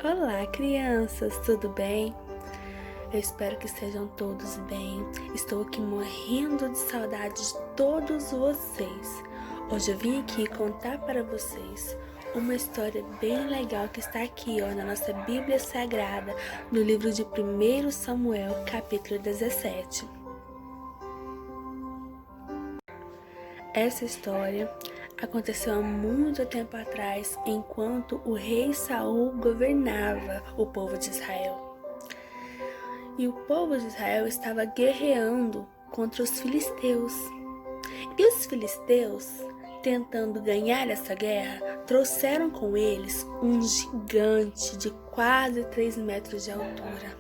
Olá, crianças, tudo bem? Eu espero que estejam todos bem. Estou aqui morrendo de saudade de todos vocês. Hoje eu vim aqui contar para vocês uma história bem legal que está aqui, na nossa Bíblia Sagrada, no livro de 1 Samuel, capítulo 17. Essa história aconteceu há muito tempo atrás, enquanto o rei Saul governava o povo de Israel. E o povo de Israel estava guerreando contra os filisteus. E os filisteus, tentando ganhar essa guerra, trouxeram com eles um gigante de quase 3 metros de altura.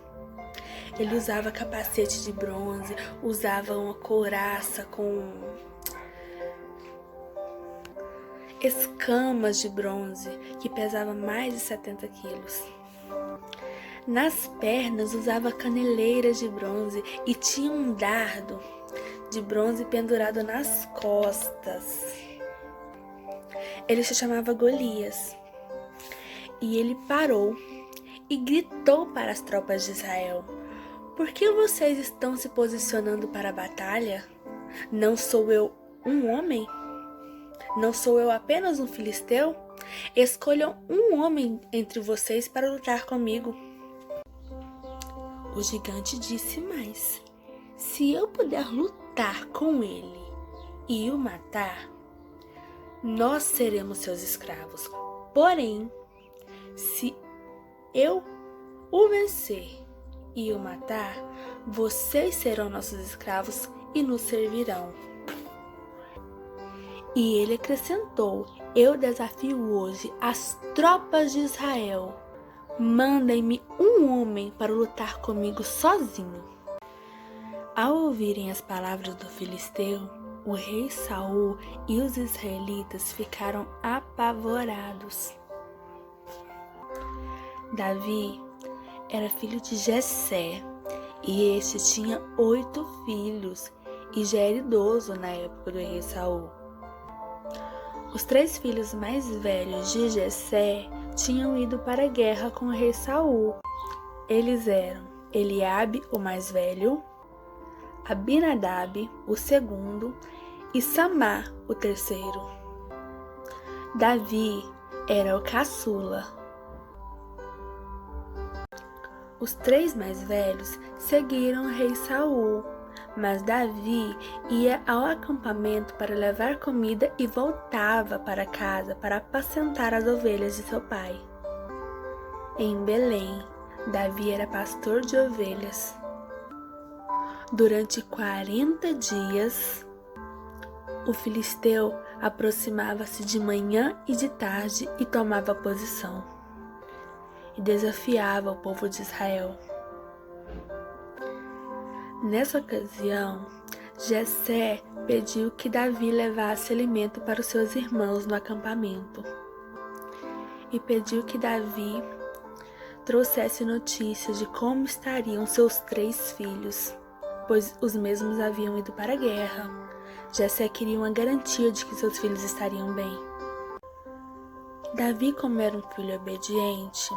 Ele usava capacete de bronze, usava uma couraça com escamas de bronze, que pesava mais de 70 quilos. Nas pernas usava caneleiras de bronze e tinha um dardo de bronze pendurado nas costas. Ele se chamava Golias. E ele parou e gritou para as tropas de Israel: "Por que vocês estão se posicionando para a batalha? Não sou eu um homem? Não sou eu apenas um filisteu? Escolham um homem entre vocês para lutar comigo." O gigante disse mais: "Se eu puder lutar com ele e o matar, nós seremos seus escravos. Porém, se eu o vencer e o matar, vocês serão nossos escravos e nos servirão." E ele acrescentou: "Eu desafio hoje as tropas de Israel. Mandem-me um homem para lutar comigo sozinho." Ao ouvirem as palavras do filisteu, o rei Saul e os israelitas ficaram apavorados. Davi era filho de Jessé, e este tinha 8 filhos e já era idoso na época do rei Saul. Os 3 filhos mais velhos de Jessé tinham ido para a guerra com o rei Saul. Eles eram Eliabe, o mais velho, Abinadab, o segundo, e Samá, o terceiro. Davi era o caçula. Os 3 mais velhos seguiram o rei Saul, mas Davi ia ao acampamento para levar comida e voltava para casa para apacentar as ovelhas de seu pai. Em Belém, Davi era pastor de ovelhas. Durante 40 dias, o filisteu aproximava-se de manhã e de tarde e tomava posição, e desafiava o povo de Israel. Nessa ocasião, Jessé pediu que Davi levasse alimento para os seus irmãos no acampamento, e pediu que Davi trouxesse notícias de como estariam seus 3 filhos, pois os mesmos haviam ido para a guerra. Jessé queria uma garantia de que seus filhos estariam bem. Davi, como era um filho obediente,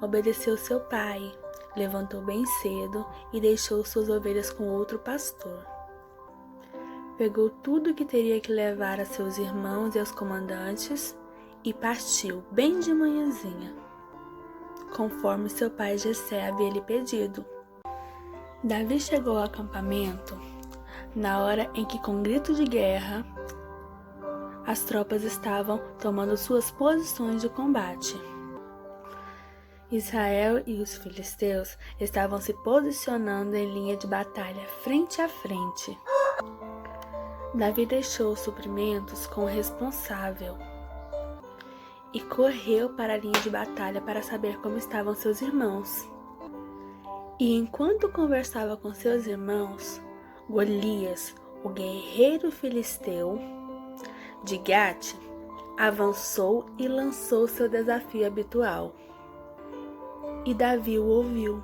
obedeceu seu pai, levantou bem cedo e deixou suas ovelhas com outro pastor. Pegou tudo que teria que levar a seus irmãos e aos comandantes e partiu bem de manhãzinha, conforme seu pai Jessé havia lhe pedido. Davi chegou ao acampamento na hora em que, com grito de guerra, as tropas estavam tomando suas posições de combate. Israel e os filisteus estavam se posicionando em linha de batalha, frente a frente. Davi deixou os suprimentos com o responsável e correu para a linha de batalha para saber como estavam seus irmãos. E enquanto conversava com seus irmãos, Golias, o guerreiro filisteu de Gate, avançou e lançou seu desafio habitual. E Davi o ouviu.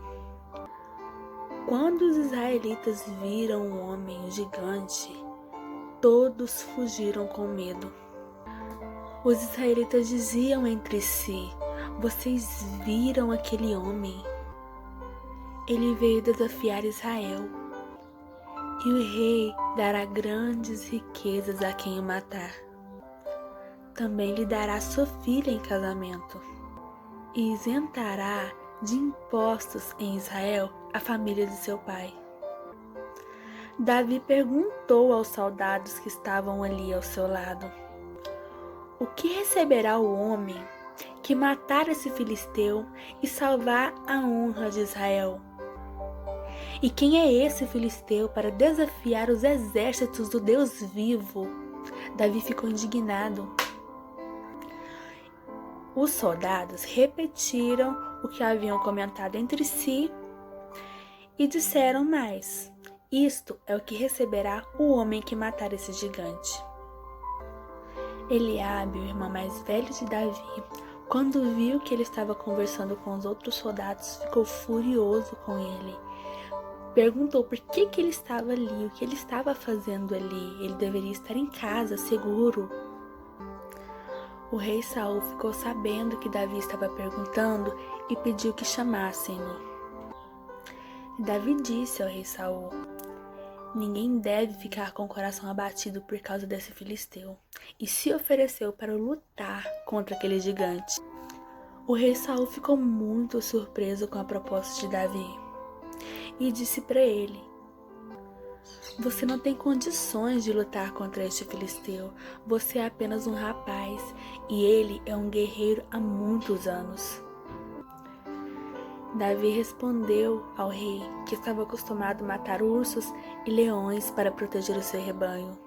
Quando os israelitas viram o homem gigante, todos fugiram com medo. Os israelitas diziam entre si: vocês viram aquele homem? Ele veio desafiar Israel, e o rei dará grandes riquezas a quem o matar. Também lhe dará sua filha em casamento, e isentará de impostos em Israel a família de seu pai. Davi perguntou aos soldados que estavam ali ao seu lado: o que receberá o homem que matar esse filisteu e salvar a honra de Israel? E quem é esse filisteu para desafiar os exércitos do Deus vivo? Davi ficou indignado. Os soldados repetiram o que haviam comentado entre si e disseram mais: isto é o que receberá o homem que matar esse gigante. Eliabe, o irmão mais velho de Davi, quando viu que ele estava conversando com os outros soldados, ficou furioso com ele. Perguntou por que ele estava ali, o que ele estava fazendo ali. Ele deveria estar em casa, seguro. O rei Saul ficou sabendo que Davi estava perguntando e pediu que chamassem-no. Davi disse ao rei Saul: ninguém deve ficar com o coração abatido por causa desse filisteu, e se ofereceu para lutar contra aquele gigante. O rei Saul ficou muito surpreso com a proposta de Davi e disse para ele: você não tem condições de lutar contra este filisteu. Você é apenas um rapaz e ele é um guerreiro há muitos anos. Davi respondeu ao rei que estava acostumado a matar ursos e leões para proteger o seu rebanho.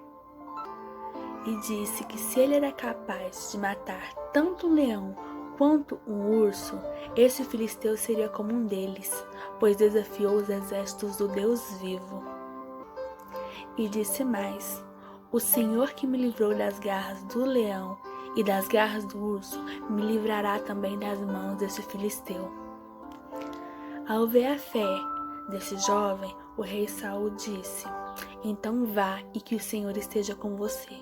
E disse que se ele era capaz de matar tanto um leão quanto um urso, esse filisteu seria como um deles, pois desafiou os exércitos do Deus vivo. E disse mais: o Senhor que me livrou das garras do leão e das garras do urso, me livrará também das mãos desse filisteu. Ao ver a fé desse jovem, o rei Saul disse: então vá e que o Senhor esteja com você.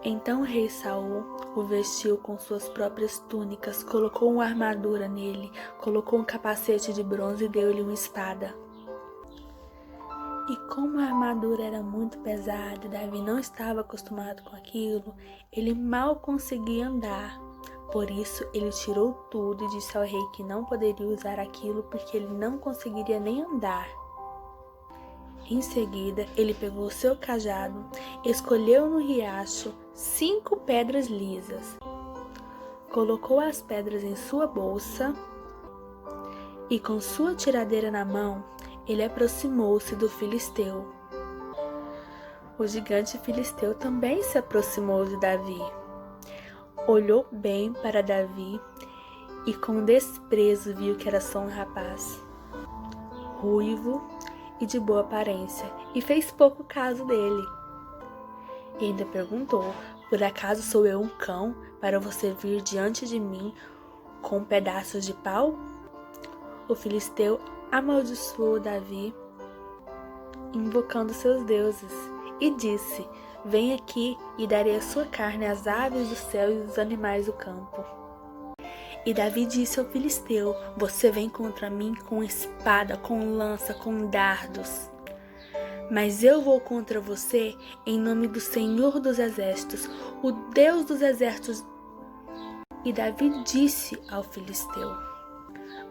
Então o rei Saul o vestiu com suas próprias túnicas, colocou uma armadura nele, colocou um capacete de bronze e deu-lhe uma espada. E como a armadura era muito pesada, Davi não estava acostumado com aquilo, ele mal conseguia andar. Por isso ele tirou tudo e disse ao rei que não poderia usar aquilo porque ele não conseguiria nem andar. Em seguida, ele pegou seu cajado, escolheu no riacho 5 pedras lisas, colocou as pedras em sua bolsa e com sua tiradeira na mão, ele aproximou-se do filisteu. O gigante filisteu também se aproximou de Davi. Olhou bem para Davi e com desprezo viu que era só um rapaz, ruivo e de boa aparência, e fez pouco caso dele. E ainda perguntou: por acaso sou eu um cão para você vir diante de mim com pedaços de pau? O filisteu amaldiçoou Davi, invocando seus deuses, e disse: vem aqui e darei a sua carne às aves do céu e aos animais do campo. E Davi disse ao filisteu: você vem contra mim com espada, com lança, com dardos. Mas eu vou contra você em nome do Senhor dos Exércitos, o Deus dos Exércitos. E Davi disse ao filisteu: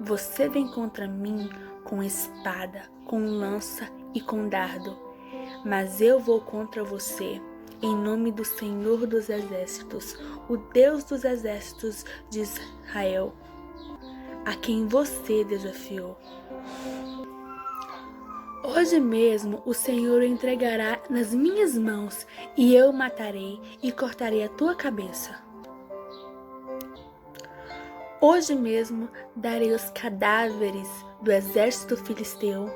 você vem contra mim com espada, com lança e com dardo. Mas eu vou contra você em nome do Senhor dos Exércitos, o Deus dos Exércitos de Israel, a quem você desafiou. Hoje mesmo o Senhor o entregará nas minhas mãos, e eu o matarei e cortarei a tua cabeça. Hoje mesmo darei os cadáveres do exército filisteu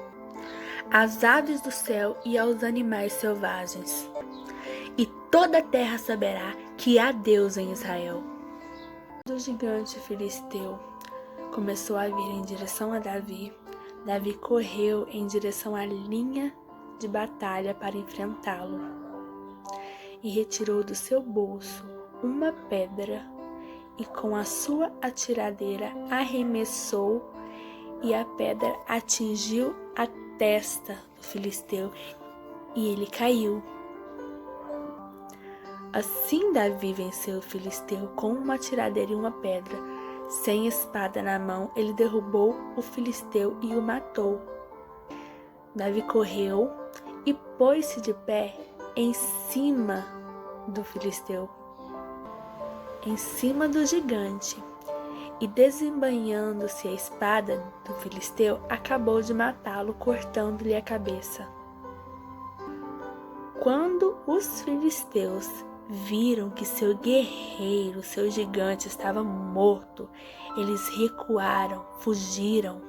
às aves do céu e aos animais selvagens. E toda a terra saberá que há Deus em Israel. O gigante filisteu começou a vir em direção a Davi. Davi correu em direção à linha de batalha para enfrentá-lo e retirou do seu bolso uma pedra e com a sua atiradeira arremessou e a pedra atingiu a testa do filisteu e ele caiu. Assim Davi venceu o filisteu com uma atiradeira e uma pedra. Sem espada na mão, ele derrubou o filisteu e o matou. Davi correu e pôs-se de pé em cima do filisteu, em cima do gigante, e desembainhando-se a espada do filisteu, acabou de matá-lo, cortando-lhe a cabeça. Quando os filisteus viram que seu guerreiro, seu gigante, estava morto, eles recuaram, fugiram.